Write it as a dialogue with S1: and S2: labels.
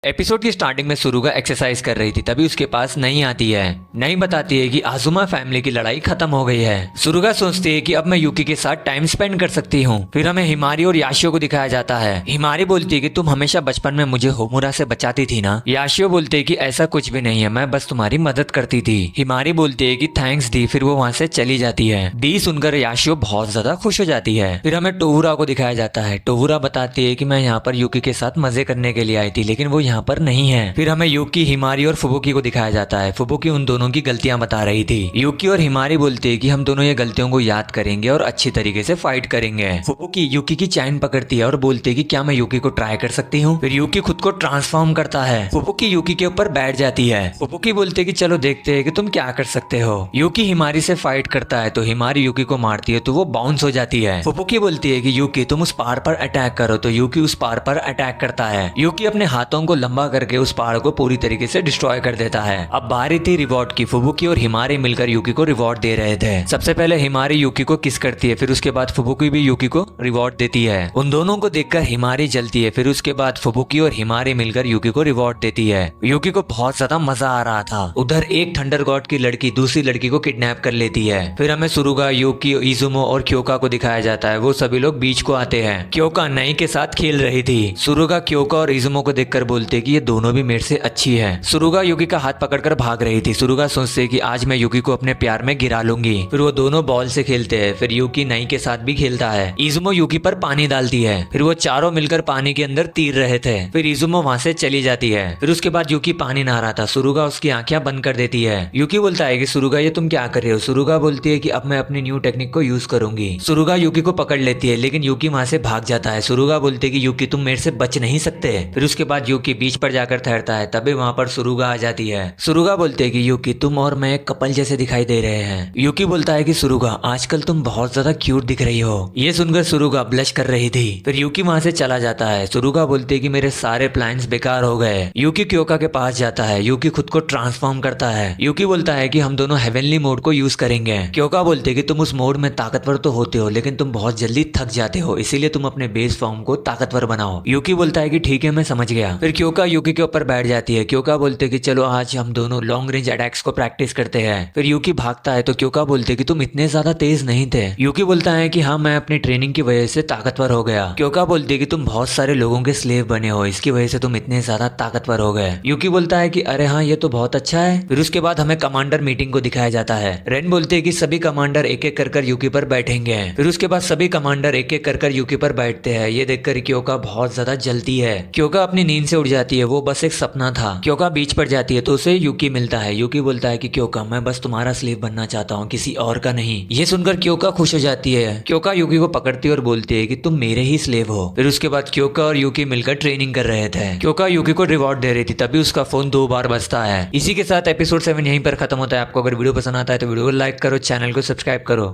S1: Episode की starting में सुरुगा exercise कर रही थी, तभी उसके पास नई आती है। नई बताती है कि आजुमा फैमिली की लड़ाई खत्म हो गई है। सुरुगा सोचती है कि अब मैं यूकी के साथ टाइम स्पेंड कर सकती हूँ। फिर हमें हिमारी और याशियो को दिखाया जाता है। हिमारी बोलती है कि तुम हमेशा बचपन में मुझे होमुरा से बचाती थी ना। याशियो बोलते है कि ऐसा कुछ भी नहीं है, मैं बस तुम्हारी मदद करती थी। हिमारी बोलती है कि थैंक्स दी, फिर वो वहाँ से चली जाती है। डी सुनकर याशियो बहुत ज्यादा खुश हो जाती है। फिर हमें टोहुरा को दिखाया जाता है। टोहुरा बताती है कि मैं यहाँ पर यूकी के साथ मजे करने के लिए आई थी, लेकिन वो यहाँ पर नहीं है। फिर हमें यूकी, हिमारी और फुबुकी को दिखाया जाता है। फुबुकी उन दोनों की गलतियां बता रही थी। यूकी और हिमारी बोलते हैं कि हम दोनों ये गलतियों को याद करेंगे और अच्छी तरीके से फाइट करेंगे। फुबुकी यूकी की चैन पकड़ती है और बोलती है कि क्या मैं यूकी को ट्राई कर सकती हूँ। फिर यूकी खुद को ट्रांसफॉर्म करता है। फुबुकी यूकी के ऊपर बैठ जाती है। फुबुकी बोलते है कि चलो देखते हैं कि तुम क्या कर सकते हो। यूकी हिमारी से फाइट करता है तो हिमारी यूकी को मारती है तो वो बाउंस हो जाती है। फुबुकी बोलती है कि यूकी तुम उस पहाड़ पर अटैक करो, तो यूकी उस पहाड़ पर अटैक करता है। यूकी अपने हाथों को लंबा करके उस पहाड़ को पूरी तरीके से डिस्ट्रॉय कर देता है। अब बारी थी रिवॉर्ड की। फुबुकी और हिमारी मिलकर यूकी को रिवॉर्ड दे रहे थे। सबसे पहले हिमारी यूकी को किस करती है, फिर उसके बाद फुबुकी भी यूकी को रिवॉर्ड देती है। उन दोनों को देखकर हिमारी जलती है। फिर उसके बाद फुबुकी और हिमारी मिलकर यूकी को रिवॉर्ड देती है। यूकी को बहुत ज्यादा मजा आ रहा था। उधर एक थंडर गॉड की लड़की दूसरी लड़की को किडनैप कर लेती है। फिर हमें सुरुगा, यूकी, इजुमो और क्योका को दिखाया जाता है। वो सभी लोग बीच को आते हैं। क्योका नई के साथ खेल रही थी। सुरुगा क्योका और इजुमो को देखकर बोलते कि ये दोनों भी मेरे से अच्छी है। सुरुगा यूकी का हाथ पकड़कर भाग रही थी। सुरुगा सोचते कि आज मैं यूकी को अपने प्यार में गिरा लूंगी। फिर वो दोनों बॉल से खेलते हैं। फिर यूकी नई के साथ भी खेलता है। इजुमो यूकी पर पानी डालती है। फिर वो चारों मिलकर पानी के अंदर तीर रहे थे। फिर इजुमो वहां से चली जाती है। फिर उसके बाद यूकी पानी नहा रहा था। सुरुगा उसकी आंखें बंद कर देती है। यूकी बोलता है कि सुरुगा ये तुम क्या कर रहे हो। सुरुगा बोलती है कि अब मैं अपनी न्यू टेक्निक को यूज करूंगी। सुरुगा यूकी को पकड़ लेती है, लेकिन यूकी वहां से भाग जाता है। सुरुगा बोलती है कि यूकी तुम मेरे से बच नहीं सकते। फिर उसके बाद यूकी बीच पर जाकर ठहरता है। तभी वहां पर सुरुगा आ जाती है। सुरुगा बोलते है कि यूकी तुम और मैं एक कपल जैसे दिखाई दे रहे हैं। यूकी बोलता है कि सुरुगा आजकल तुम बहुत ज्यादा क्यूट दिख रही हो। ये सुनकर सुरुगा ब्लश कर रही थी। फिर यूकी वहां से चला जाता है। सुरुगा बोलती है कि मेरे सारे प्लान्स बेकार हो गए। यूकी क्योका के पास जाता है। यूकी खुद को ट्रांसफॉर्म करता है। यूकी बोलता है कि हम दोनों हेवनली मोड को यूज करेंगे। क्योका बोलते है कि तुम उस मोड में ताकतवर तो होते हो, लेकिन तुम बहुत जल्दी थक जाते हो, इसीलिए तुम अपने बेस फॉर्म को ताकतवर बनाओ। यूकी बोलता है कि ठीक है, मैं समझ गया। फिर क्योका यूकी के ऊपर बैठ जाती है। क्योका बोलते है कि चलो आज हम दोनों लॉन्ग रेंज अटैक्स को प्रैक्टिस करते हैं। फिर यूकी भागता है तो क्योका बोलते कि तुम इतने ज्यादा तेज नहीं थे। यूकी बोलता है कि हाँ, मैं अपनी ट्रेनिंग की वजह से ताकतवर हो गया। क्योका बोलती कि तुम बहुत सारे लोगों के स्लेव बने हो, इसकी वजह से तुम इतने ज्यादा ताकतवर हो गए। यूकी बोलता है कि अरे हाँ, ये तो बहुत अच्छा है। फिर उसके बाद हमें कमांडर मीटिंग को दिखाया जाता है। रेन बोलते है कि सभी कमांडर एक एक कर यूकी पर बैठेंगे। फिर उसके बाद सभी कमांडर एक एक कर यूकी पर बैठते हैं। ये देखकर क्योका बहुत ज्यादा जलती है। क्योका अपनी नींद से उठ जाती है, वो बस एक सपना था। क्योका बीच पर जाती है तो उसे यूकी मिलता है। यूकी बोलता है कि क्योका मैं बस तुम्हारा स्लेव बनना चाहता हूँ, किसी और का नहीं। ये सुनकर क्योका खुश हो जाती है। क्योका यूकी को पकड़ती है और बोलती है कि तुम मेरे ही स्लेव हो। फिर उसके बाद क्योका और यूकी मिलकर ट्रेनिंग कर रहे थे। क्योका यूकी को रिवॉर्ड दे रही थी, तभी उसका फोन 2 बार बजता है। इसी के साथ एपिसोड 7 यहीं पर खत्म होता है। आपको अगर वीडियो पसंद आता है तो वीडियो को लाइक करो, चैनल को सब्सक्राइब करो।